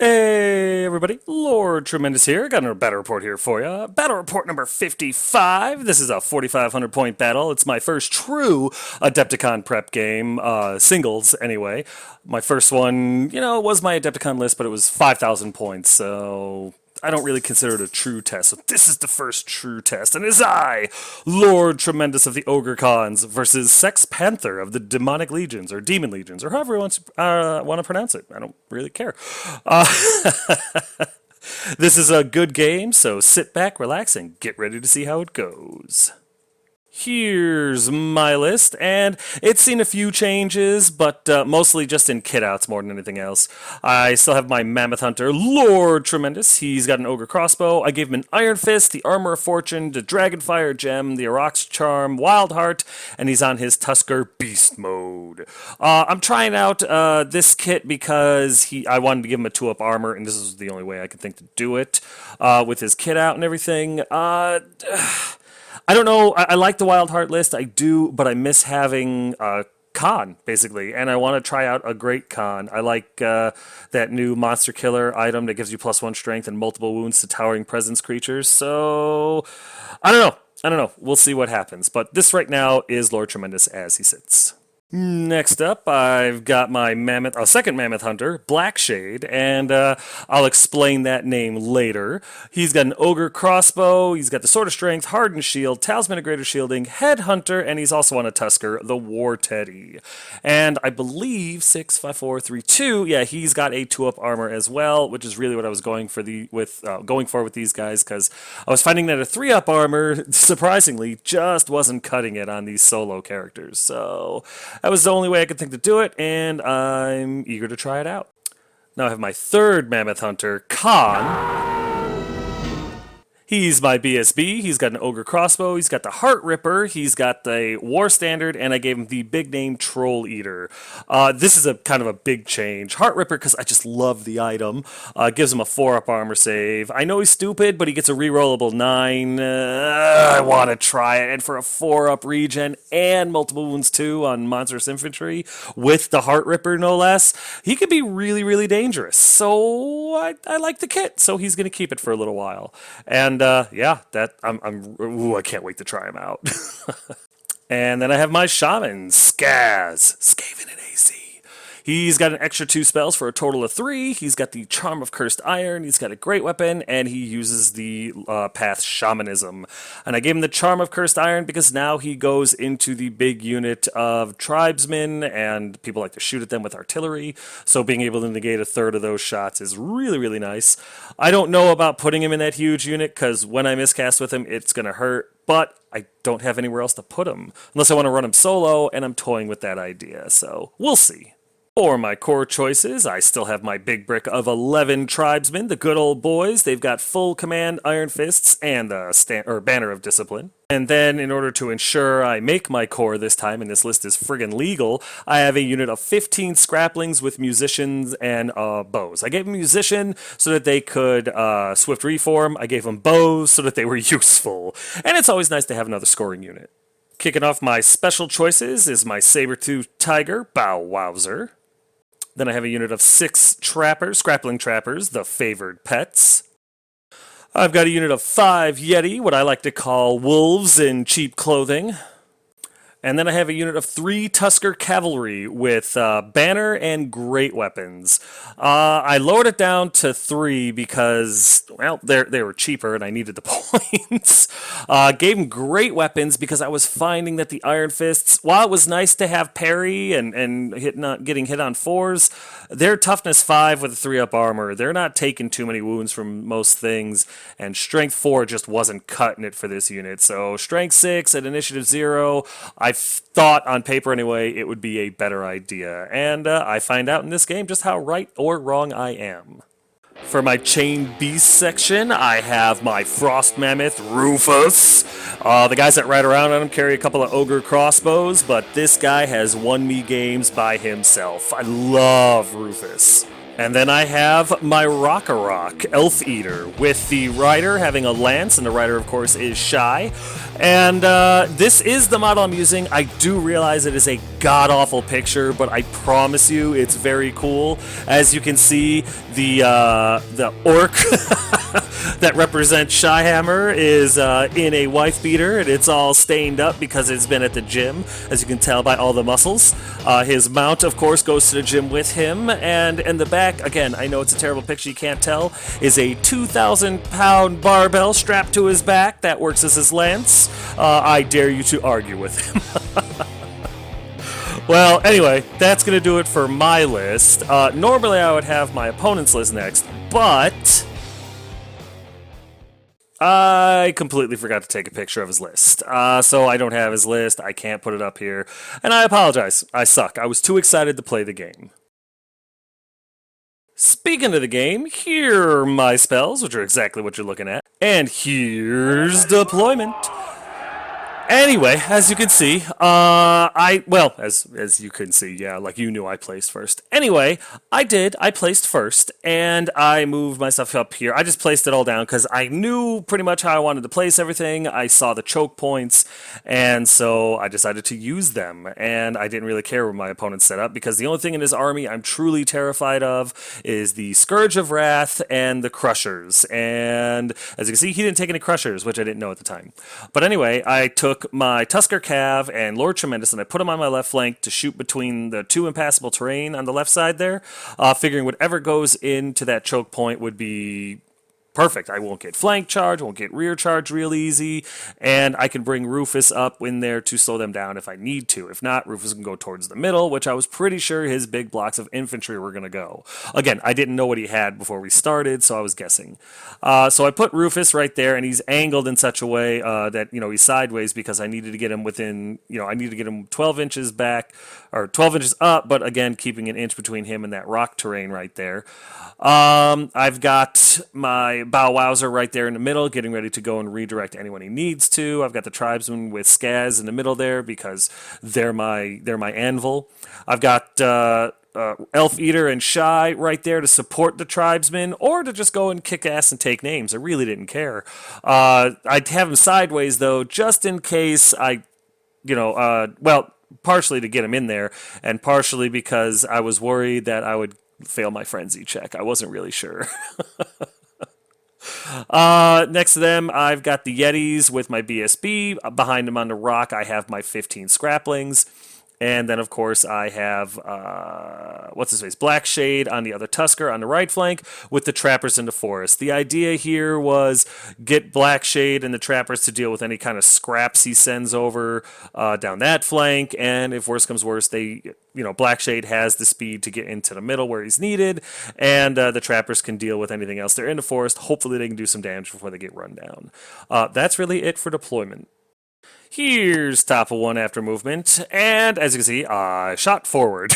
Hey everybody, Lord Tremendous here. Got another battle report here for you. Battle report number 55. This is a 4,500 point battle. It's my first true Adepticon prep game, singles anyway. My first one, was my Adepticon list, but it was 5,000 points, so I don't really consider it a true test. So this is the first true test, and it's I, Lord Tremendous of the Ogre Cons, versus Sex Panther of the Demonic Legions, or Demon Legions, or however you want to pronounce it. I don't really care. Uh, this is a good game, so sit back, relax, and get ready to see how it goes. Here's my list, and it's seen a few changes, but mostly just in kitouts more than anything else. I still have my Mammoth Hunter, Lord Tremendous. He's got an Ogre Crossbow. I gave him an Iron Fist, the Armor of Fortune, the Dragonfire Gem, the Aurochs Charm, Wild Heart, and he's on his Tusker Beast mode. I'm trying out this kit because I wanted to give him a 2-up armor, and this is the only way I could think to do it with his kit out and everything. I don't know. I like the Wild Heart list. I do, but I miss having con, basically. And I want to try out a great con. I like that new Monster Killer item that gives you +1 strength and multiple wounds to Towering Presence creatures. So, I don't know. We'll see what happens. But this right now is Lord Tremendous as he sits. Next up, I've got my second Mammoth Hunter, Blackshade, and I'll explain that name later. He's got an Ogre Crossbow, he's got the Sword of Strength, Hardened Shield, Talisman of Greater Shielding, Head Hunter, and he's also on a Tusker, the War Teddy. And I believe 6, 5, 4, 3, 2, yeah, he's got a 2-up armor as well, which is really what I was going for with these guys, because I was finding that a 3-up armor, surprisingly, just wasn't cutting it on these solo characters. So that was the only way I could think to do it, and I'm eager to try it out. Now I have my third Mammoth Hunter, Khan. He's my BSB. He's got an Ogre Crossbow. He's got the Heart Ripper. He's got the War Standard, and I gave him the big name Troll Eater. This is a kind of a big change. Heart Ripper, because I just love the item. Gives him a 4-up armor save. I know he's stupid, but he gets a rerollable 9. I want to try it. And for a 4-up regen and multiple wounds too on Monstrous Infantry with the Heart Ripper, no less, he could be really, really dangerous. So I like the kit. So he's going to keep it for a little while. And I can't wait to try him out. And then I have my Shaman, Skaz, Skaven and AC. He's got an extra 2 spells for a total of 3. He's got the Charm of Cursed Iron. He's got a great weapon, and he uses the path Shamanism. And I gave him the Charm of Cursed Iron because now he goes into the big unit of tribesmen, and people like to shoot at them with artillery. So being able to negate a third of those shots is really, really nice. I don't know about putting him in that huge unit because when I miscast with him, it's going to hurt. But I don't have anywhere else to put him unless I want to run him solo, and I'm toying with that idea. So we'll see. For my core choices, I still have my big brick of 11 tribesmen, the good old boys. They've got full command Iron Fists and the Banner of Discipline. And then, in order to ensure I make my core this time, and this list is friggin' legal, I have a unit of 15 scraplings with musicians and bows. I gave them musician so that they could swift reform. I gave them bows so that they were useful. And it's always nice to have another scoring unit. Kicking off my special choices is my Saber-Tooth Tiger, Bow Wowzer. Then I have a unit of 6 scrappling trappers, the favored pets. I've got a unit of 5 Yeti, what I like to call wolves in cheap clothing. And then I have a unit of 3 Tusker Cavalry with banner and great weapons. I lowered it down to 3 because, well, they were cheaper and I needed the points. Gave them great weapons because I was finding that the Iron Fists, while it was nice to have parry and getting hit on 4s, they're toughness 5 with a 3-up armor. They're not taking too many wounds from most things, and strength 4 just wasn't cutting it for this unit. So strength 6 at initiative 0, I thought on paper anyway it would be a better idea, and I find out in this game just how right or wrong I am. For my Chained Beast section, I have my Frost Mammoth, Rufus. The guys that ride around on him carry a couple of Ogre Crossbows, but this guy has won me games by himself. I love Rufus. And then I have my Rock Elf Eater, with the rider having a lance, and the rider, of course, is Shy. And this is the model I'm using. I do realize it is a god-awful picture, but I promise you it's very cool. As you can see, the orc that represents Shyhammer is in a wife beater, and it's all stained up because it's been at the gym, as you can tell by all the muscles. His mount, of course, goes to the gym with him, and in the back, again, I know it's a terrible picture, you can't tell, is a 2,000-pound barbell strapped to his back that works as his lance. I dare you to argue with him. Well, anyway, that's going to do it for my list. Normally I would have my opponent's list next, but I completely forgot to take a picture of his list. So I don't have his list, I can't put it up here, and I apologize. I suck. I was too excited to play the game. Speaking of the game, here are my spells, which are exactly what you're looking at. And here's deployment. Anyway, as you can see, as you can see, yeah, like you knew I placed first. Anyway, I placed first, and I moved my stuff up here. I just placed it all down because I knew pretty much how I wanted to place everything. I saw the choke points, and so I decided to use them. And I didn't really care where my opponent set up, because the only thing in his army I'm truly terrified of is the Scourge of Wrath and the Crushers. And as you can see, he didn't take any Crushers, which I didn't know at the time. But anyway, I took my Tusker Cav and Lord Tremendous, and I put them on my left flank to shoot between the two impassable terrain on the left side there, figuring whatever goes into that choke point would be perfect. I won't get flank charge, won't get rear charge real easy, and I can bring Rufus up in there to slow them down if I need to. If not, Rufus can go towards the middle, which I was pretty sure his big blocks of infantry were going to go. Again, I didn't know what he had before we started, so I was guessing. So I put Rufus right there, and he's angled in such a way that, he's sideways, because I needed to get him within, I needed to get him 12 inches back, or 12 inches up, but again, keeping an inch between him and that rock terrain right there. I've got my Bow Wowser right there in the middle, getting ready to go and redirect anyone he needs to. I've got the tribesmen with Skaz in the middle there, because they're my anvil. I've got Elf Eater and Shy right there to support the tribesmen, or to just go and kick ass and take names. I really didn't care. I'd have him sideways, though, just in case partially to get him in there, and partially because I was worried that I would fail my frenzy check. I wasn't really sure. Next to them, I've got the Yetis with my BSB. Behind them on the rock, I have my 15 Scraplings. And then, of course, I have, Black Shade on the other Tusker on the right flank, with the Trappers in the forest. The idea here was get Black Shade and the Trappers to deal with any kind of scraps he sends over down that flank, and if worse comes worse, Black Shade has the speed to get into the middle where he's needed, and the Trappers can deal with anything else. They're in the forest. Hopefully they can do some damage before they get run down. That's really it for deployment. Here's top of one after movement, and as you can see, I shot forward.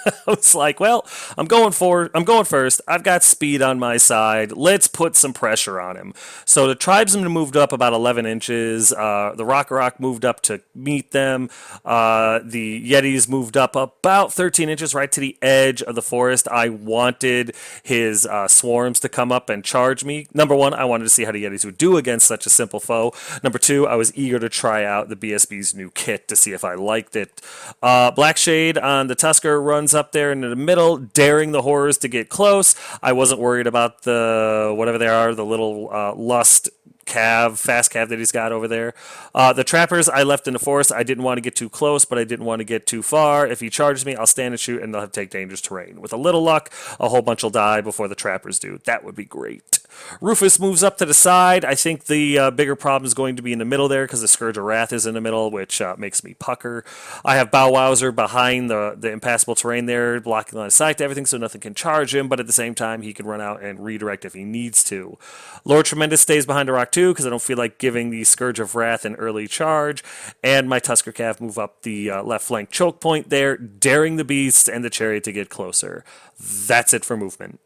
I was like, well, I'm going first. I've got speed on my side. Let's put some pressure on him. So the tribesmen moved up about 11 inches. The Rock moved up to meet them. The Yetis moved up about 13 inches, right to the edge of the forest. I wanted his swarms to come up and charge me. Number one, I wanted to see how the Yetis would do against such a simple foe. Number two, I was eager to try out the BSB's new kit to see if I liked it. Black Shade on the Tusker runs up there into the middle, daring the horrors to get close. I wasn't worried about the, whatever they are, the little lust fast cav that he's got over there. The Trappers I left in the forest. I didn't want to get too close, but I didn't want to get too far. If he charges me, I'll stand and shoot, and they'll have to take dangerous terrain. With a little luck, a whole bunch will die before the Trappers do. That would be great. Rufus moves up to the side. I think the bigger problem is going to be in the middle there, because the Scourge of Wrath is in the middle, which makes me pucker. I have Bow Wowser behind the impassable terrain there, blocking line of sight to everything, so nothing can charge him, but at the same time, he can run out and redirect if he needs to. Lord Tremendous stays behind the rock too, because I don't feel like giving the Scourge of Wrath an early charge, and my Tusker Cav move up the left flank choke point there, daring the beast and the chariot to get closer. That's it for movement.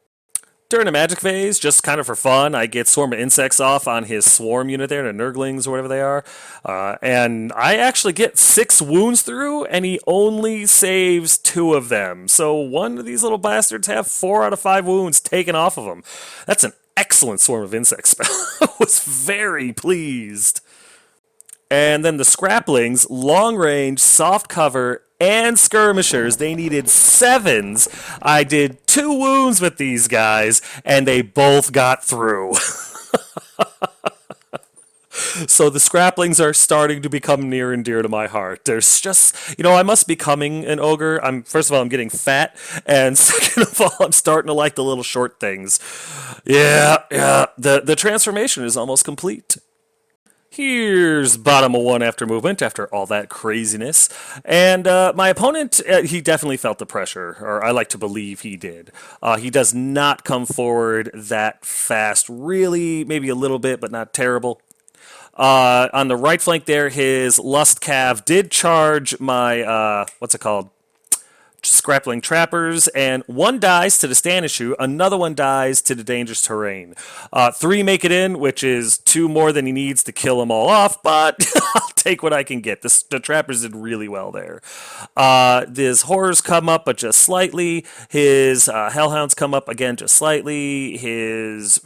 During a magic phase, just kind of for fun, I get Swarm of Insects off on his swarm unit there, the Nurglings or whatever they are. And I actually get 6 wounds through, and he only saves 2 of them. So one of these little bastards have 4 out of 5 wounds taken off of him. That's an excellent Swarm of Insects spell. I was very pleased. And then the Scraplings, long range, soft cover, and skirmishers, they needed 7s. I did 2 wounds with these guys, and they both got through. So the Scraplings are starting to become near and dear to my heart. There's just, I must be becoming an ogre. First of all, I'm getting fat, and second of all, I'm starting to like the little short things. Yeah, the transformation is almost complete. Here's bottom of 1 after movement, after all that craziness. And my opponent, he definitely felt the pressure, or I like to believe he did. He does not come forward that fast, really, maybe a little bit, but not terrible. On the right flank there, his Lust Cav did charge my, what's it called? Scrappling Trappers, and 1 dies to the stand issue, another 1 dies to the dangerous terrain. 3 make it in, which is 2 more than he needs to kill them all off, but I'll take what I can get. The Trappers did really well there. His Horrors come up, but just slightly. His Hellhounds come up again just slightly. His...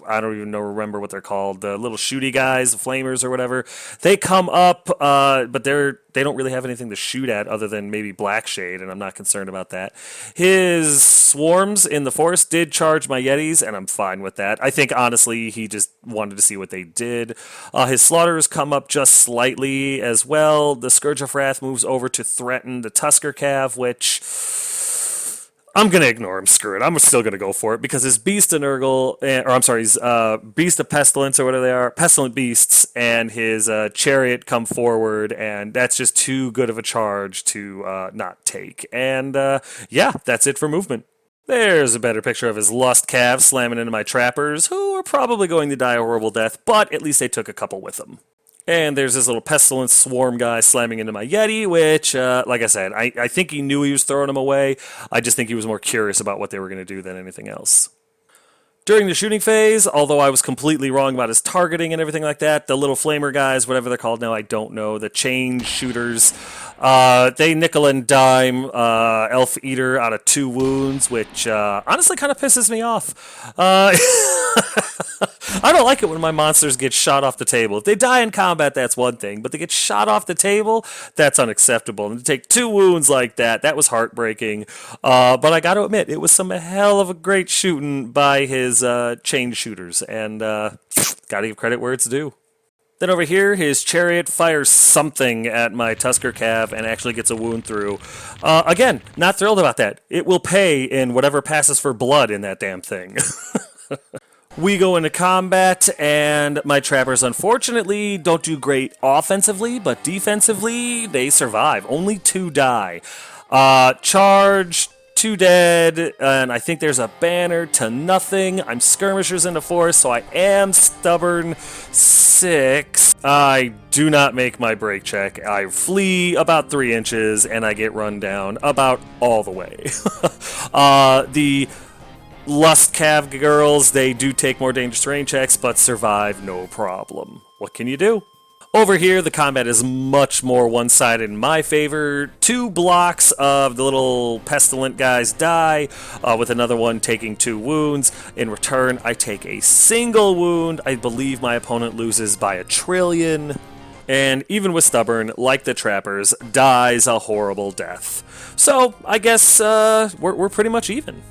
I don't even remember what they're called. The little shooty guys, the flamers or whatever. They come up, but they don't really have anything to shoot at other than maybe Blackshade, and I'm not concerned about that. His swarms in the forest did charge my Yetis, and I'm fine with that. I think, honestly, he just wanted to see what they did. His slaughters come up just slightly as well. The Scourge of Wrath moves over to threaten the Tusker Cav, which... I'm going to ignore him, screw it. I'm still going to go for it because his Beast of Nurgle, his Beast of Pestilence or whatever they are, Pestilent Beasts, and his Chariot come forward, and that's just too good of a charge to not take. And yeah, that's it for movement. There's a better picture of his Lust Cav slamming into my Trappers, who are probably going to die a horrible death, but at least they took a couple with them. And there's this little Pestilence Swarm guy slamming into my Yeti, which, like I said, I think he knew he was throwing them away. I just think he was more curious about what they were going to do than anything else. During the shooting phase, although I was completely wrong about his targeting and everything like that, the little flamer guys, whatever they're called now, I don't know, the chain shooters, they nickel and dime Elf Eater out of 2 wounds, which honestly kind of pisses me off. I don't like it when my monsters get shot off the table. If they die in combat, that's one thing, but they get shot off the table, that's unacceptable. And to take 2 wounds like that was heartbreaking. But I got to admit, it was some hell of a great shooting by his chain shooters, and gotta give credit where it's due. Then over here, his Chariot fires something at my Tusker Cav and actually gets a wound through. Again, not thrilled about that. It will pay in whatever passes for blood in that damn thing. We go into combat, and my Trappers, unfortunately, don't do great offensively, but defensively, they survive. Only 2 die. Charge, 2 dead, and I think there's a banner to nothing. I'm skirmishers in the forest, so I am stubborn 6. I do not make my break check. I flee about 3 inches, and I get run down about all the way. The Lust Cav girls, they do take more dangerous terrain checks, but survive no problem. What can you do? Over here, the combat is much more one-sided in my favor. 2 blocks of the little pestilent guys die, with another one taking 2 wounds. In return, I take a single wound. I believe my opponent loses by 1 trillion. And even with stubborn, like the Trappers, dies a horrible death. So, I guess we're pretty much even.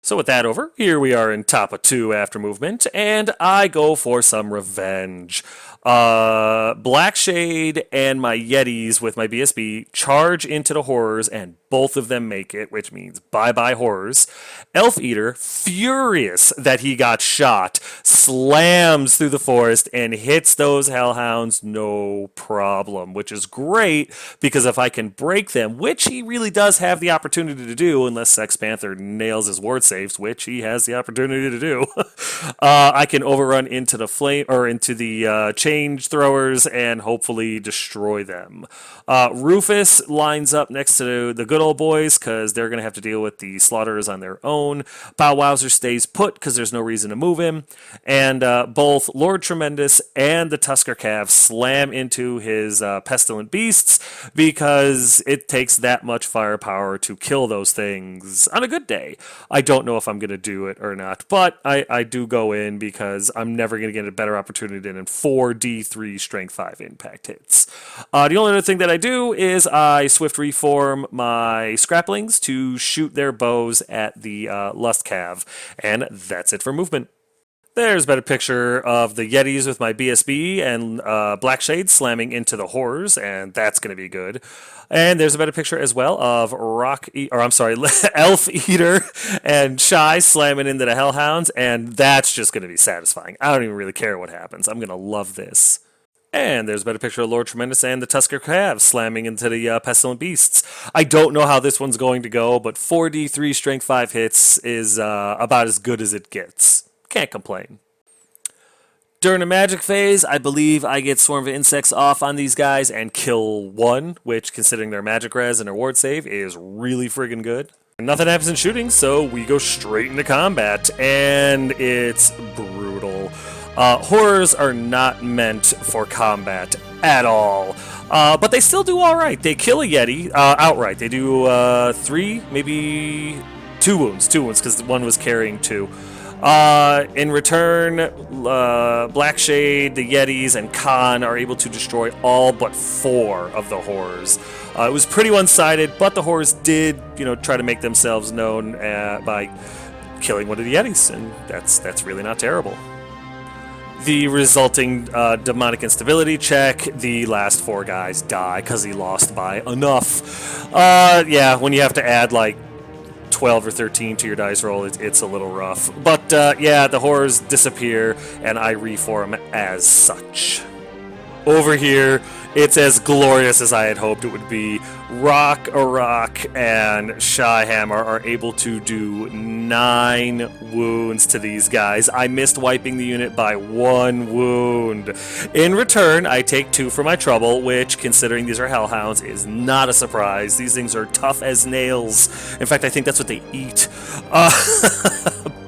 So with that over, here we are in top of 2 after movement, and I go for some revenge. Blackshade and my Yetis with my BSB charge into the Horrors, and both of them make it, which means bye-bye Horrors. Elf Eater, furious that he got shot, slams through the forest and hits those Hellhounds no problem, which is great, because if I can break them, which he really does have the opportunity to do, unless Sex Panther nails his ward saves, which he has the opportunity to do, I can overrun into the flame, or into the chain change throwers and hopefully destroy them. Rufus lines up next to the good old boys because they're going to have to deal with the slaughterers on their own. Bow Wowzer stays put because there's no reason to move him. And both Lord Tremendous and the Tusker Cav slam into his pestilent beasts because it takes that much firepower to kill those things on a good day. I don't know if I'm going to do it or not, but I do go in because I'm never going to get a better opportunity than in 4d3 strength 5 impact hits. The only other thing that I do is I swift reform my scraplings to shoot their bows at the Lust Cav, and that's it for movement. There's a better picture of the Yetis with my BSB and Blackshade slamming into the horrors, and that's going to be good. And there's a better picture as well of Elf Eater and Shy slamming into the Hellhounds, and that's just going to be satisfying. I don't even really care what happens. I'm going to love this. And there's a better picture of Lord Tremendous and the Tusker Cav slamming into the Pestilent Beasts. I don't know how this one's going to go, but 4d3 strength 5 hits is about as good as it gets. Can't complain. During the magic phase, I believe I get Swarm of Insects off on these guys and kill one, which, considering their magic res and their ward save, is really friggin' good. Nothing happens in shooting, so we go straight into combat, and it's brutal. Horrors are not meant for combat at all, but they still do all right. They kill a Yeti outright. They do 3, maybe 2 wounds, because one was carrying 2. In return, Blackshade, the Yetis, and Khan are able to destroy all but 4 of the horrors. It was pretty one-sided, but the horrors did, try to make themselves known by killing one of the Yetis, and that's really not terrible. The resulting demonic instability check, the last 4 guys die because he lost by enough. Yeah, when you have to add, 12 or 13 to your dice roll, it's a little rough. But yeah, the horrors disappear, and I reform as such. Over here, it's as glorious as I had hoped it would be. Rock, Arak, and Shyhammer are able to do 9 wounds to these guys. I missed wiping the unit by 1 wound. In return, I take 2 for my trouble, which, considering these are Hellhounds, is not a surprise. These things are tough as nails. In fact, I think that's what they eat.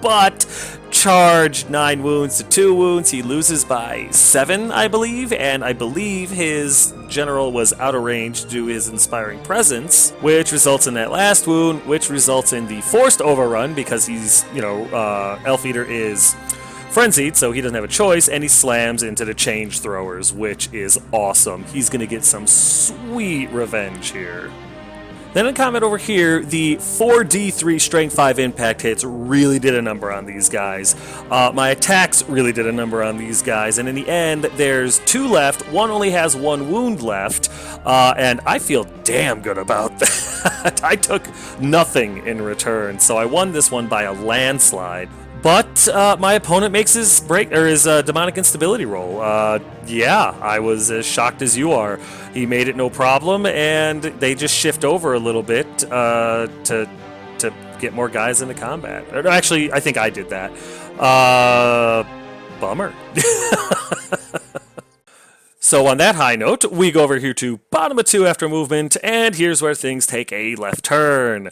But charge 9 wounds to 2 wounds. He loses by 7, I believe, and I believe his general was out of range due to his inspiring presence, which results in that last wound, which results in the forced overrun because he's, Elf Eater is frenzied, so he doesn't have a choice, and he slams into the change throwers, which is awesome. He's going to get some sweet revenge here. Then in combat over here, the 4d3 strength 5 impact hits really did a number on these guys. My attacks really did a number on these guys, and in the end, there's 2 left. One only has 1 wound left, and I feel damn good about that. I took nothing in return, so I won this one by a landslide. But my opponent makes his demonic instability roll. Yeah, I was as shocked as you are. He made it no problem, and they just shift over a little bit to get more guys into combat. Actually, I think I did that. Bummer. So on that high note, we go over here to bottom of 2 after movement, and here's where things take a left turn.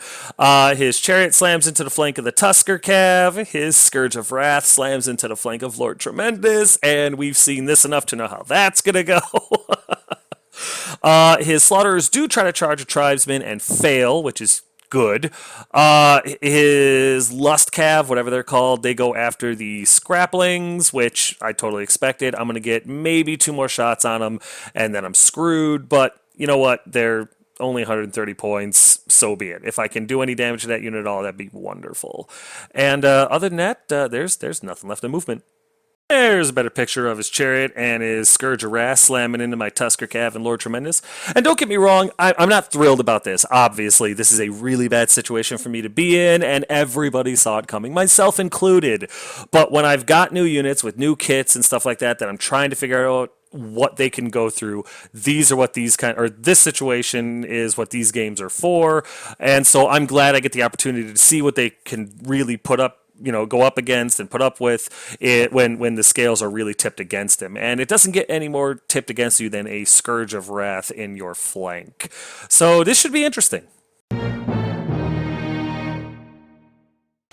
His chariot slams into the flank of the Tusker Cav, his Scourge of Wrath slams into the flank of Lord Tremendous, and we've seen this enough to know how that's gonna go. His Slaughterers do try to charge a Tribesman and fail, which is good. His Lust Cav, whatever they're called, they go after the Scraplings, which I totally expected. I'm going to get maybe 2 more shots on them, and then I'm screwed. But you know what? They're only 130 points, so be it. If I can do any damage to that unit at all, that'd be wonderful. And other than that, there's nothing left in movement. There's a better picture of his chariot and his Scourge of Wrath slamming into my Tusker Cav and Lord Tremendous. And don't get me wrong, I'm not thrilled about this. Obviously, this is a really bad situation for me to be in, and everybody saw it coming, myself included. But when I've got new units with new kits and stuff like that I'm trying to figure out what they can go through, these are what this situation is what these games are for. And so I'm glad I get the opportunity to see what they can really put up go up against and put up with it when the scales are really tipped against him. And it doesn't get any more tipped against you than a Scourge of Wrath in your flank. So this should be interesting.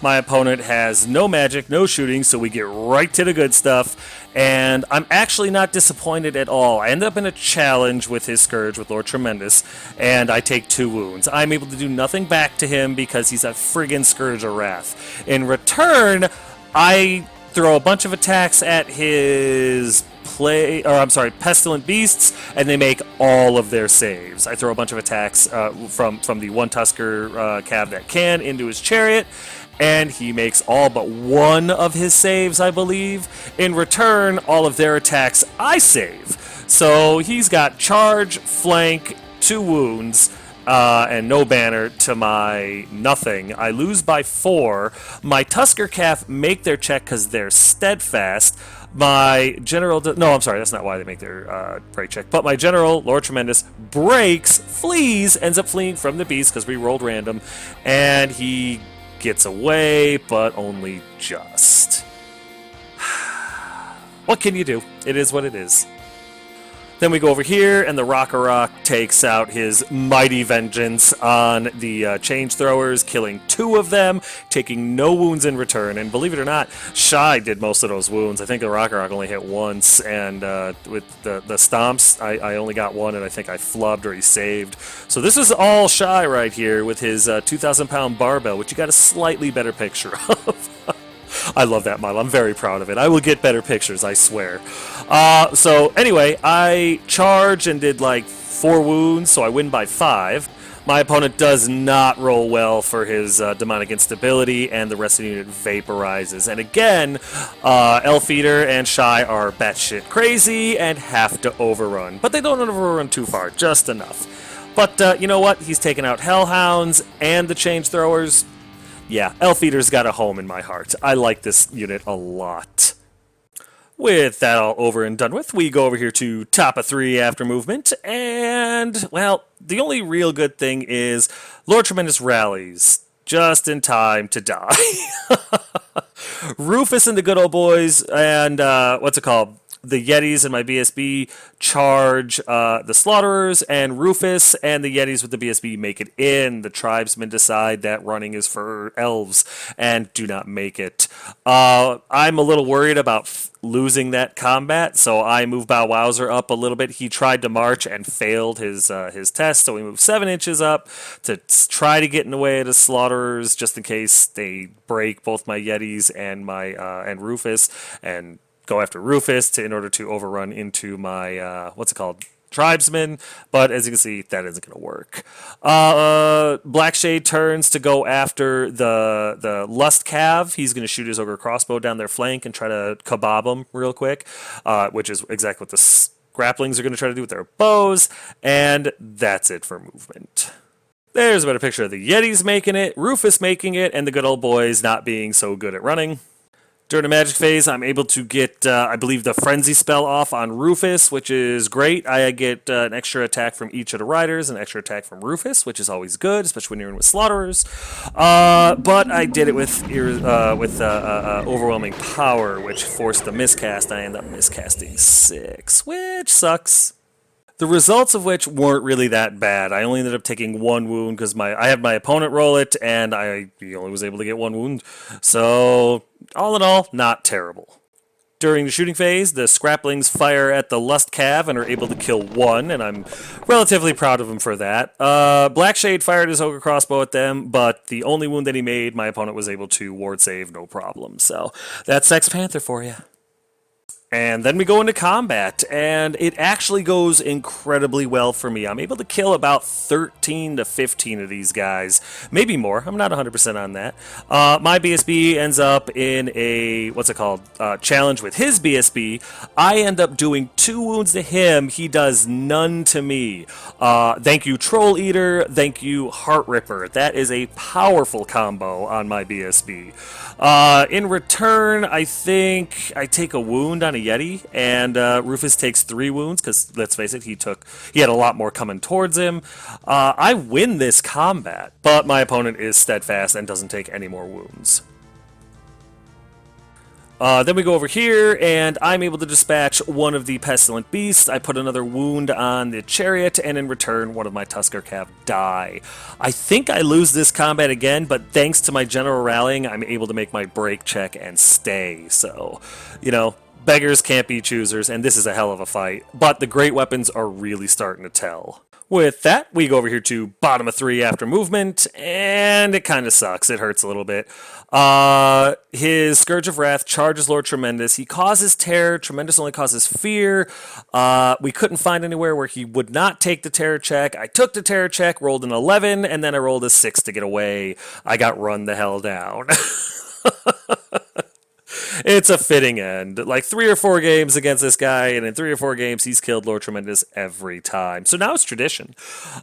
My opponent has no magic, no shooting, so we get right to the good stuff, and I'm actually not disappointed at all. I end up in a challenge with his Scourge, with Lord Tremendous, and I take 2 wounds. I'm able to do nothing back to him because he's a friggin' Scourge of Wrath. In return, I throw a bunch of attacks at his Pestilent Beasts, and they make all of their saves. I throw a bunch of attacks from the one Tusker Cav that can into his chariot, and he makes all but one of his saves, I believe. In return, all of their attacks I save. So he's got charge, flank, 2 wounds, and no banner to my nothing. I lose by 4. My Tusker Calf make their check because they're steadfast. My general... No, I'm sorry, that's not why they make their break check. But my general, Lord Tremendous, breaks, flees, ends up fleeing from the beast because we rolled random, and he gets away, but only just. What can you do? It is what it is. Then we go over here, and the Rock takes out his mighty vengeance on the Change Throwers, killing 2 of them, taking no wounds in return. And believe it or not, Shy did most of those wounds. I think the Rock only hit once, and with the Stomps, I only got 1, and I think I flubbed or he saved. So this is all Shy right here with his 2,000-pound barbell, which you got a slightly better picture of. I love that model. I'm very proud of it. I will get better pictures, I swear. So anyway, I charged and did like 4 wounds, so I win by 5. My opponent does not roll well for his demonic instability, and the rest of the unit vaporizes. And again, Elf Eater and Shy are batshit crazy and have to overrun. But they don't overrun too far, just enough. But you know what? He's taken out Hellhounds and the Change Throwers. Yeah, Elf Eater's got a home in my heart. I like this unit a lot. With that all over and done with, we go over here to top of 3 after movement, and, well, the only real good thing is Lord Tremendous rallies just in time to die. Rufus and the good old boys, and, the Yetis and my BSB charge the Slaughterers, and Rufus and the Yetis with the BSB make it in. The tribesmen decide that running is for elves and do not make it. I'm a little worried about losing that combat, so I move Bow Wowzer up a little bit. He tried to march and failed his test, so we move 7 inches up to try to get in the way of the Slaughterers, just in case they break both my Yetis and my and Rufus, and go after Rufus in order to overrun into my, tribesmen, but as you can see, that isn't going to work. Blackshade turns to go after the Lust Cav. He's going to shoot his Ogre Crossbow down their flank and try to kebab them real quick, which is exactly what the Scrapplings are going to try to do with their bows, and that's it for movement. There's a better picture of the Yetis making it, Rufus making it, and the good old boys not being so good at running. During the magic phase, I'm able to get, I believe, the Frenzy spell off on Rufus, which is great. I get an extra attack from each of the riders, an extra attack from Rufus, which is always good, especially when you're in with Slaughterers. But I did it with Overwhelming Power, which forced the miscast. I end up miscasting 6, which sucks. The results of which weren't really that bad. I only ended up taking 1 wound because I had my opponent roll it, and he only was able to get 1 wound. So, all in all, not terrible. During the shooting phase, the Scrapplings fire at the Lust Cav and are able to kill 1, and I'm relatively proud of him for that. Blackshade fired his Ogre Crossbow at them, but the only wound that he made, my opponent was able to ward save, no problem. So, that's Sex Panther for you. And then we go into combat, and it actually goes incredibly well for me. I'm able to kill about 13 to 15 of these guys, maybe more. I'm not 100% on that. My BSB ends up in a, challenge with his BSB. I end up doing 2 wounds to him. He does none to me. Thank you, Troll Eater. Thank you, Heart Ripper. That is a powerful combo on my BSB. In return, I think I take a wound on a Yeti, and Rufus takes 3 wounds, because, let's face it, he had a lot more coming towards him. I win this combat, but my opponent is steadfast and doesn't take any more wounds. Then we go over here, and I'm able to dispatch one of the pestilent beasts. I put another wound on the chariot, and in return, one of my Tusker Cav die. I think I lose this combat again, but thanks to my general rallying, I'm able to make my break check and stay. So, you know, beggars can't be choosers, and this is a hell of a fight. But the great weapons are really starting to tell. With that, we go over here to bottom of 3 after movement, and it kind of sucks. It hurts a little bit. His Scourge of Wrath charges Lord Tremendous. He causes terror. Tremendous only causes fear. We couldn't find anywhere where he would not take the terror check. I took the terror check, rolled an 11, and then I rolled a 6 to get away. I got run the hell down. It's a fitting end. Like 3 or 4 games against this guy, and in 3 or 4 games, he's killed Lord Tremendous every time. So now it's tradition.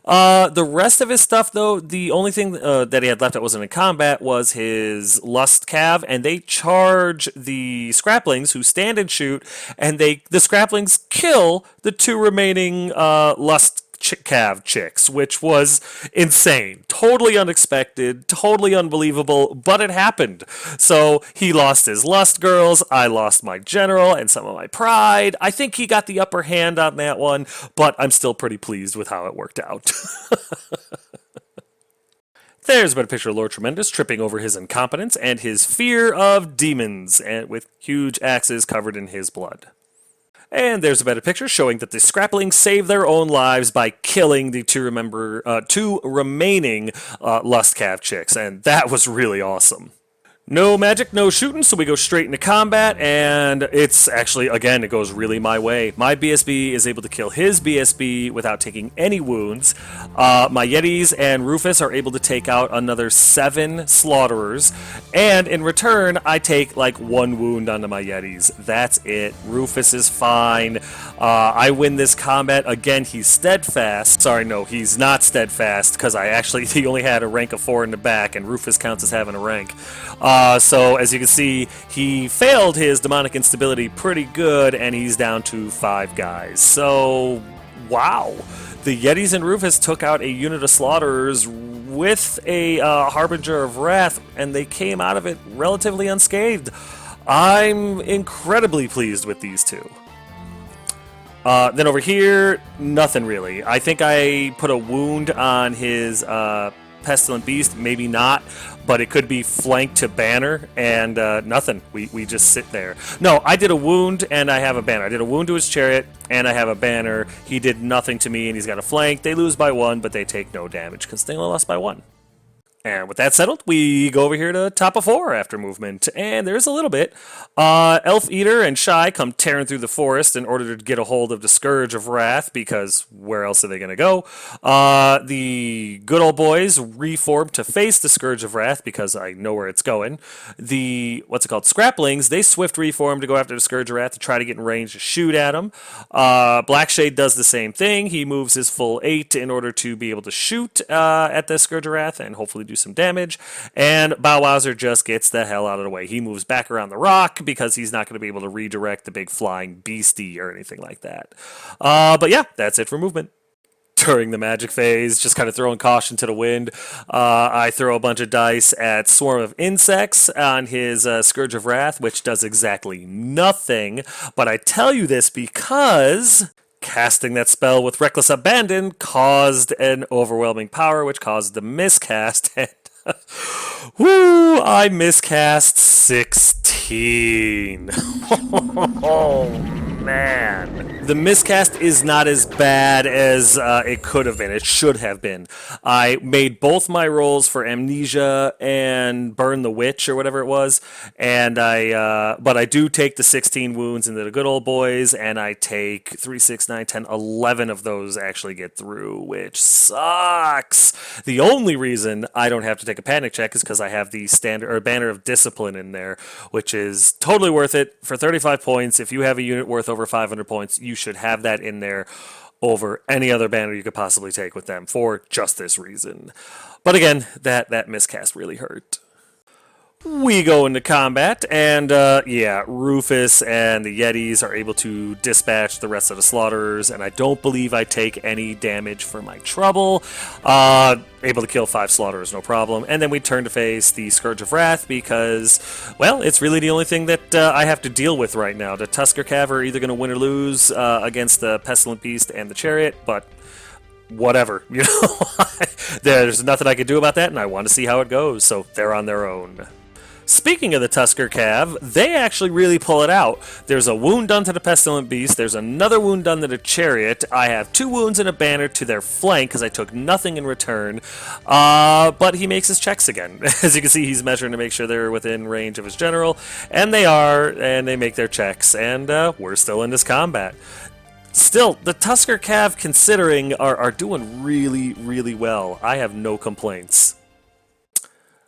The rest of his stuff, though, the only thing that he had left that wasn't in combat was his Lust Cav, and they charge the Scraplings who stand and shoot, and the Scraplings kill the 2 remaining Lust Cav chicks, which was insane. Totally unexpected, totally unbelievable, but it happened. So he lost his Lust girls, I lost my general and some of my pride. I think he got the upper hand on that one, but I'm still pretty pleased with how it worked out. There's a better picture of Lord Tremendous tripping over his incompetence and his fear of demons, and with huge axes covered in his blood. And there's a better picture showing that the Scraplings save their own lives by killing the 2 remaining Lust Cav chicks, and that was really awesome. No magic, no shooting, so we go straight into combat, and it's actually, again, it goes really my way. My BSB is able to kill his BSB without taking any wounds. My Yetis and Rufus are able to take out another 7 Slaughterers, and in return, I take like 1 wound onto my Yetis. That's it. Rufus is fine. I win this combat. Again, he's steadfast. Sorry, no, he's not steadfast, because he only had a rank of 4 in the back, and Rufus counts as having a rank. So, as you can see, he failed his demonic instability pretty good, and he's down to 5 guys. So, wow. The Yetis and Rufus took out a unit of Slaughterers with a Harbinger of Wrath, and they came out of it relatively unscathed. I'm incredibly pleased with these 2. Then over here, nothing really. I think I put a wound on his Pestilent Beast, maybe not, but it could be flanked to banner, and nothing. We just sit there. No, I did a wound, and I have a banner. I did a wound to his chariot, and I have a banner. He did nothing to me, and he's got a flank. They lose by 1, but they take no damage, because they only lost by 1. And with that settled, we go over here to top of 4 after movement, and there's a little bit. Elf Eater and Shy come tearing through the forest in order to get a hold of the Scourge of Wrath, because where else are they going to go? The good old boys reform to face the Scourge of Wrath, because I know where it's going. The, Scraplings, they swift reform to go after the Scourge of Wrath to try to get in range to shoot at him. Blackshade does the same thing. He moves his full 8 in order to be able to shoot at the Scourge of Wrath and hopefully do some damage, and Bow Wowzer just gets the hell out of the way. He moves back around the rock because he's not going to be able to redirect the big flying beastie or anything like that. But yeah, that's it for movement. During the magic phase, just kind of throwing caution to the wind, I throw a bunch of dice at Swarm of Insects on his Scourge of Wrath, which does exactly nothing, but I tell you this because casting that spell with Reckless Abandon caused an overwhelming power, which caused the miscast, and woo, I miscast 16. Oh, man. The miscast is not as bad as it could have been. It should have been. I made both my rolls for Amnesia and Burn the Witch, or whatever it was, and but I do take the 16 wounds into the good old boys, and I take 3, 6, 9, 10, 11 of those actually get through, which sucks. The only reason I don't have to take a panic check is because I have the standard or Banner of Discipline in there, which is totally worth it for 35 points. If you have a unit worth over 500 points, you should have that in there over any other banner you could possibly take with them for just this reason. But again, that miscast really hurt. We go into combat, and yeah, Rufus and the Yetis are able to dispatch the rest of the slaughterers, and I don't believe I take any damage for my trouble. Able to kill 5 slaughterers, no problem. And then we turn to face the Scourge of Wrath because, well, it's really the only thing that I have to deal with right now. The Tusker Cav are either going to win or lose against the Pestilent Beast and the Chariot, but whatever, you know. There's nothing I can do about that, and I want to see how it goes, so they're on their own. Speaking of the Tusker Cav, they actually really pull it out. There's a wound done to the Pestilent Beast, there's another wound done to the Chariot, I have 2 wounds and a banner to their flank because I took nothing in return, but he makes his checks again. As you can see, he's measuring to make sure they're within range of his general, and they are, and they make their checks, and we're still in this combat. Still, the Tusker Cav, considering, are doing really, really well. I have no complaints.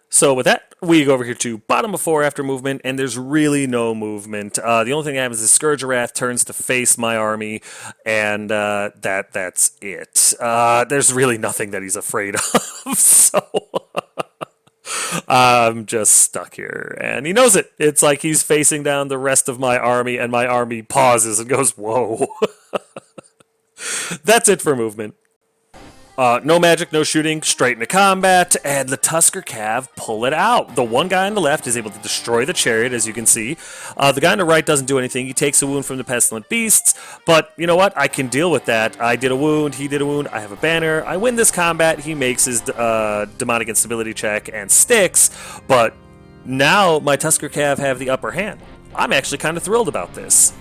So with that, we go over here to bottom of 4 after movement, and there's really no movement. The only thing that happens is Scourge of Wrath turns to face my army, and that's it. There's really nothing that he's afraid of, so I'm just stuck here. And he knows it. It's like he's facing down the rest of my army, and my army pauses and goes, whoa. That's it for movement. No magic, no shooting, straight into combat, and the Tusker Cav pull it out. The one guy on the left is able to destroy the Chariot, as you can see. The guy on the right doesn't do anything. He takes a wound from the Pestilent Beasts, but you know what? I can deal with that. I did a wound, he did a wound, I have a banner. I win this combat, he makes his demonic instability check and sticks, but now my Tusker Cav have the upper hand. I'm actually kind of thrilled about this.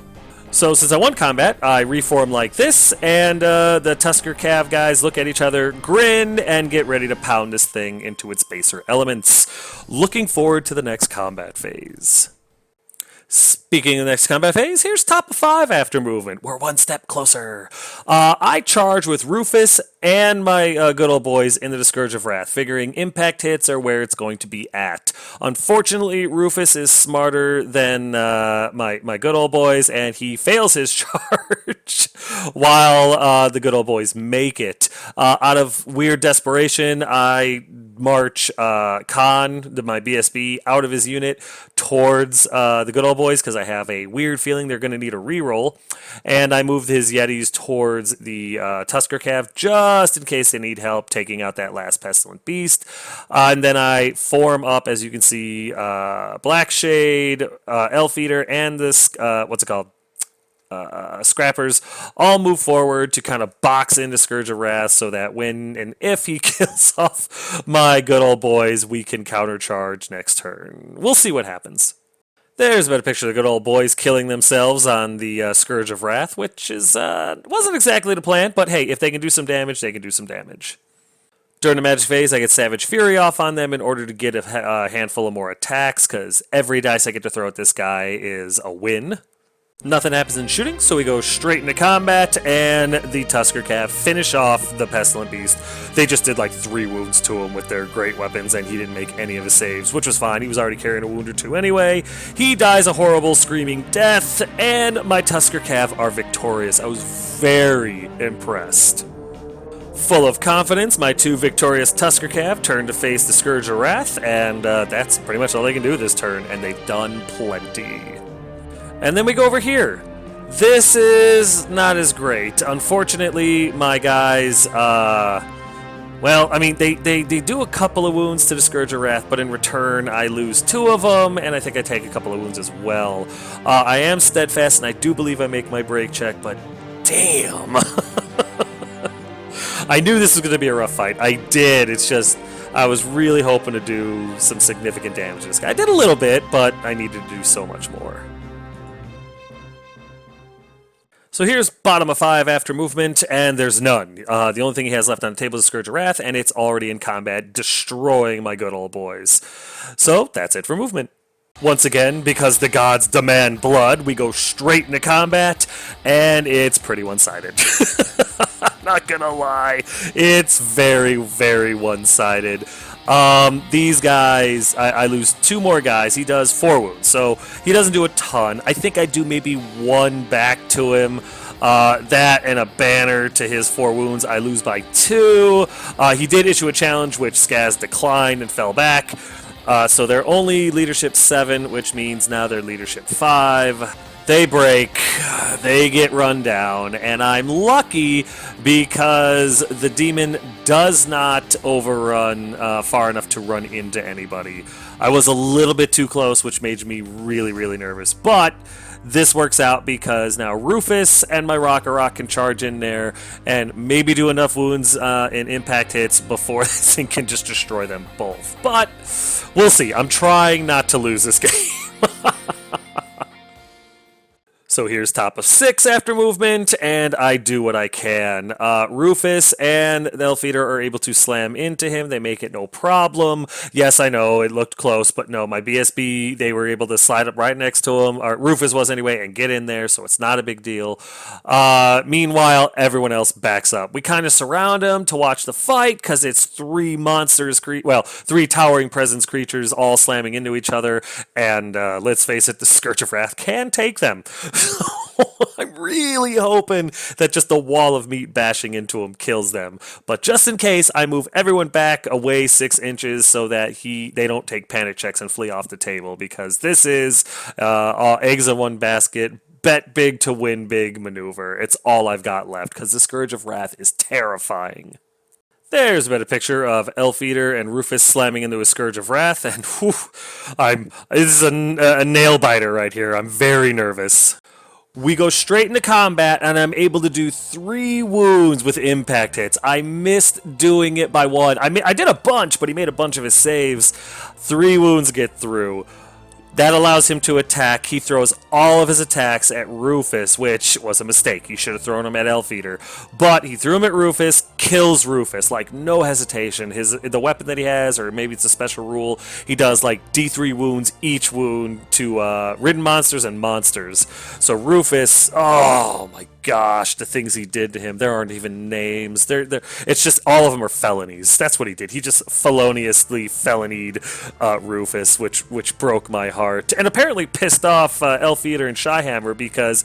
So since I won combat, I reform like this, and the Tusker Cav guys look at each other, grin, and get ready to pound this thing into its baser elements. Looking forward to the next combat phase. Speaking of the next combat phase, here's top of 5 after movement. We're one step closer. I charge with Rufus and my good old boys into the Scourge of Wrath, figuring impact hits are where it's going to be at. Unfortunately, Rufus is smarter than my good old boys, and he fails his charge while the good old boys make it. Out of weird desperation, I march Khan, my BSB, out of his unit towards the good old boys because I have a weird feeling they're going to need a reroll, and I move his Yetis towards the Tusker Cav just in case they need help taking out that last Pestilent Beast, and then I form up, as you can see, Black Shade, Elf Eater, and this, what's it called? Scrappers all move forward to kind of box into Scourge of Wrath so that when and if he kills off my good old boys, we can countercharge next turn. We'll see what happens. There's a better picture of the good old boys killing themselves on the Scourge of Wrath, which is wasn't exactly the plan, but hey, if they can do some damage, they can do some damage. During the magic phase, I get Savage Fury off on them in order to get a handful of more attacks, because every dice I get to throw at this guy is a win. Nothing happens in shooting, so we go straight into combat, and the Tusker Cav finish off the Pestilent Beast. They just did like 3 wounds to him with their great weapons, and he didn't make any of his saves, which was fine. He was already carrying a wound or 2 anyway. He dies a horrible, screaming death, and my Tusker Cav are victorious. I was very impressed. Full of confidence, my 2 victorious Tusker Cav turn to face the Scourge of Wrath, and that's pretty much all they can do this turn, and they've done plenty. And then we go over here. This is not as great. Unfortunately, my guys, well, I mean, they do a couple of wounds to the Scourge of Wrath, but in return, I lose 2 of them, and I think I take a couple of wounds as well. I am steadfast, and I do believe I make my break check, but damn. I knew this was going to be a rough fight. I did. It's just, I was really hoping to do some significant damage to this guy. I did a little bit, but I needed to do so much more. So here's bottom of 5 after movement, and there's none. The only thing he has left on the table is Scourge of Wrath, and it's already in combat, destroying my good old boys. So that's it for movement. Once again, because the gods demand blood, we go straight into combat, and it's pretty one-sided. I'm not gonna lie, it's very, very one-sided. These guys, I lose 2 more guys. He does 4 wounds, so he doesn't do a ton. I think I do maybe 1 back to him. That and a banner to his 4 wounds. I lose by 2. He did issue a challenge, which Skaz declined and fell back. So they're only leadership 7, which means now they're leadership 5. They break, they get run down, and I'm lucky because the demon does not overrun far enough to run into anybody. I was a little bit too close, which made me really, really nervous. But this works out because now Rufus and my Rock can charge in there and maybe do enough wounds and impact hits before this thing can just destroy them both. But we'll see. I'm trying not to lose this game. So here's top of 6 after movement, and I do what I can. Rufus and the Elf Eater are able to slam into him. They make it no problem. Yes, I know, it looked close, but no, my BSB, they were able to slide up right next to him, or Rufus was anyway, and get in there, so it's not a big deal. Meanwhile, everyone else backs up. We kind of surround him to watch the fight, because it's 3 monsters, 3 towering presence creatures all slamming into each other, and let's face it, the Scourge of Wrath can take them. I'm really hoping that just the wall of meat bashing into him kills them. But just in case, I move everyone back away 6 inches so that they don't take panic checks and flee off the table, because this is all eggs in one basket, bet big to win big maneuver. It's all I've got left because the Scourge of Wrath is terrifying. There's a better picture of Elf Eater and Rufus slamming into a Scourge of Wrath, and this is a nail biter right here. I'm very nervous. We go straight into combat, and I'm able to do 3 wounds with impact hits. I missed doing it by 1. I did a bunch, but he made a bunch of his saves. 3 wounds get through. That allows him to attack. He throws all of his attacks at Rufus, which was a mistake. He should have thrown them at Elf Eater. But he threw him at Rufus, kills Rufus, like no hesitation. The weapon that he has, or maybe it's a special rule, he does like D3 wounds each wound to ridden monsters and monsters. So Rufus, oh my gosh, the things he did to him, there aren't even names. It's just all of them are felonies. That's what he did. He just feloniously felonied Rufus, which broke my heart. And apparently pissed off Elf Eater and Shyhammer, because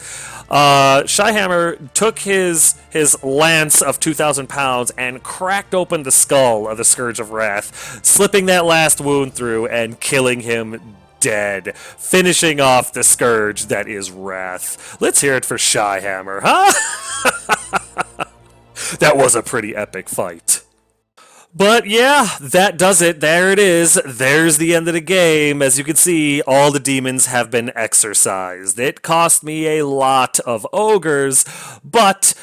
Shyhammer took his lance of 2,000 pounds and cracked open the skull of the Scourge of Wrath, slipping that last wound through and killing him dead, finishing off the Scourge that is Wrath. Let's hear it for Shyhammer, huh? That was a pretty epic fight. But yeah, that does it. There it is. There's the end of the game. As you can see, all the demons have been exorcised. It cost me a lot of ogres, but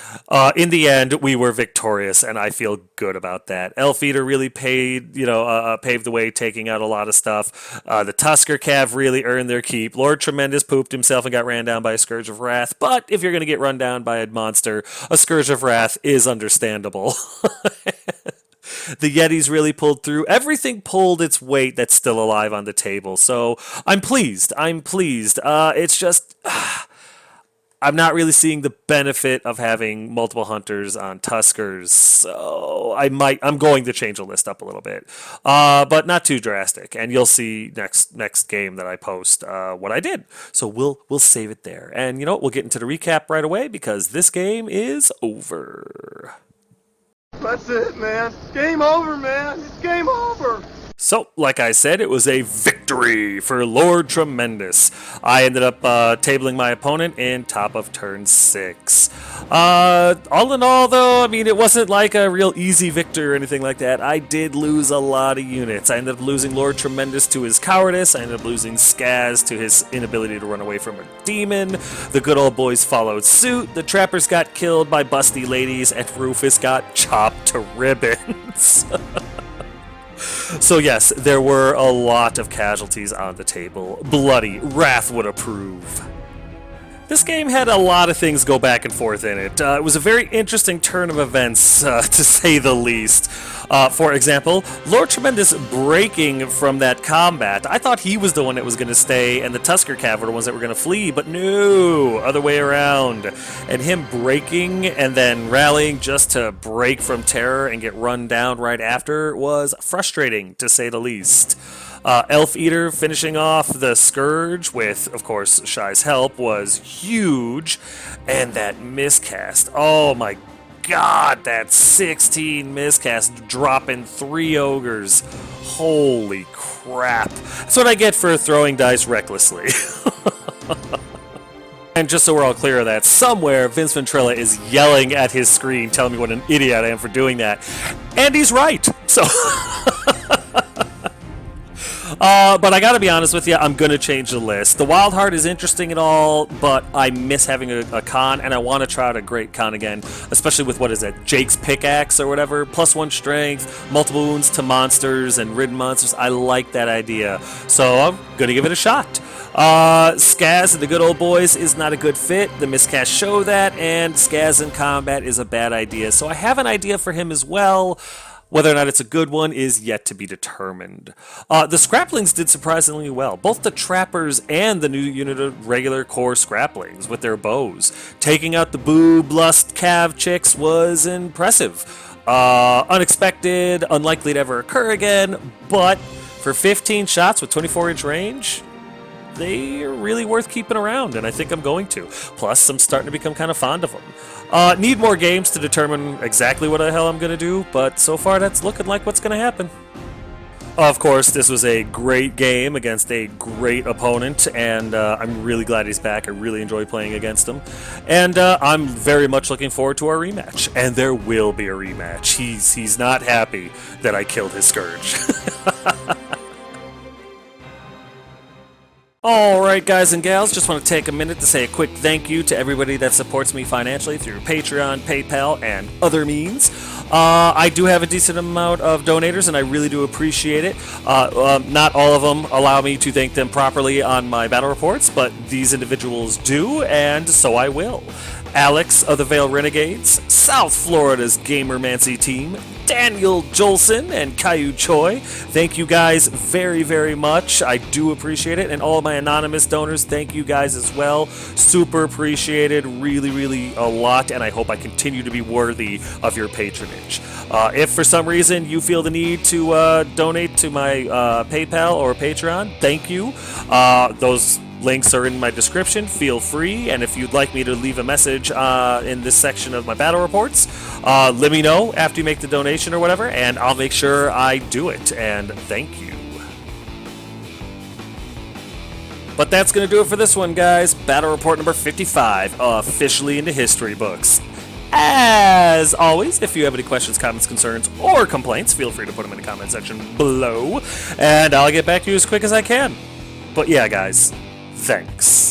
in the end, we were victorious, and I feel good about that. Elf Eater really paved the way, taking out a lot of stuff. The Tusker Cav really earned their keep. Lord Tremendous pooped himself and got ran down by a Scourge of Wrath, but if you're going to get run down by a monster, a Scourge of Wrath is understandable. The Yetis really pulled through. Everything pulled its weight that's still alive on the table. So I'm pleased. It's just I'm not really seeing the benefit of having multiple hunters on Tuskers. So I'm going to change the list up a little bit, but not too drastic. And you'll see next game that I post what I did. So we'll save it there. And you know what? We'll get into the recap right away because this game is over. That's it, man. Game over, man. It's game over. So, like I said, it was a victory for Lord Tremendous. I ended up tabling my opponent in top of turn 6. All in all, though, I mean, it wasn't like a real easy victory or anything like that. I did lose a lot of units. I ended up losing Lord Tremendous to his cowardice. I ended up losing Skaz to his inability to run away from a demon. The good old boys followed suit. The trappers got killed by busty ladies, and Rufus got chopped to ribbons. So yes, there were a lot of casualties on the table. Bloody, Wrath would approve. This game had a lot of things go back and forth in it. It was a very interesting turn of events, to say the least. For example, Lord Tremendous breaking from that combat. I thought he was the one that was going to stay, and the Tusker Cav were the ones that were going to flee, but no, other way around. And him breaking and then rallying just to break from terror and get run down right after was frustrating, to say the least. Elf Eater finishing off the Scourge with, of course, Shy's help was huge. And that miscast, oh my God, that's 16 miscasts, dropping 3 ogres. Holy crap. That's what I get for throwing dice recklessly. And just so we're all clear of that, somewhere Vince Ventrella is yelling at his screen, telling me what an idiot I am for doing that. And he's right. So, but I gotta be honest with you, I'm gonna change the list. The Wild Heart is interesting and all, but I miss having a con, and I want to try out a great con again, especially with, what is it, Jake's Pickaxe or whatever, +1 strength, multiple wounds to monsters and ridden monsters. I like that idea, so I'm gonna give it a shot. Skaz and the Good Old Boys is not a good fit. The miscasts show that, and Skaz in combat is a bad idea. So I have an idea for him as well. Whether or not it's a good one is yet to be determined. The Scraplings did surprisingly well. Both the Trappers and the new unit of regular core Scraplings with their bows. Taking out the boob, lust, cav chicks was impressive. Unexpected, unlikely to ever occur again, but for 15 shots with 24-inch range, they are really worth keeping around, and I think I'm going to. Plus, I'm starting to become kind of fond of them. Need more games to determine exactly what the hell I'm going to do, but so far that's looking like what's going to happen. Of course, this was a great game against a great opponent, and I'm really glad he's back. I really enjoy playing against him. And I'm very much looking forward to our rematch. And there will be a rematch. He's not happy that I killed his Scourge. Alright guys and gals, just want to take a minute to say a quick thank you to everybody that supports me financially through Patreon, PayPal, and other means. I do have a decent amount of donators and I really do appreciate it. Not all of them allow me to thank them properly on my battle reports, but these individuals do, and so I will. Alex of the Vale Renegades, South Florida's Gamermancy team, Daniel Jolson, and Caillou Choi. Thank you guys very, very much. I do appreciate it. And all of my anonymous donors, thank you guys as well. Super appreciated, really, really a lot, and I hope I continue to be worthy of your patronage. If for some reason you feel the need to donate to my PayPal or Patreon, thank you. Those links are in my description. Feel free, and if you'd like me to leave a message in this section of my battle reports, let me know after you make the donation or whatever, and I'll make sure I do it, and thank you. But that's going to do it for this one, guys. Battle report number 55, officially into history books. As always, if you have any questions, comments, concerns, or complaints, feel free to put them in the comment section below, and I'll get back to you as quick as I can. But yeah, guys, thanks.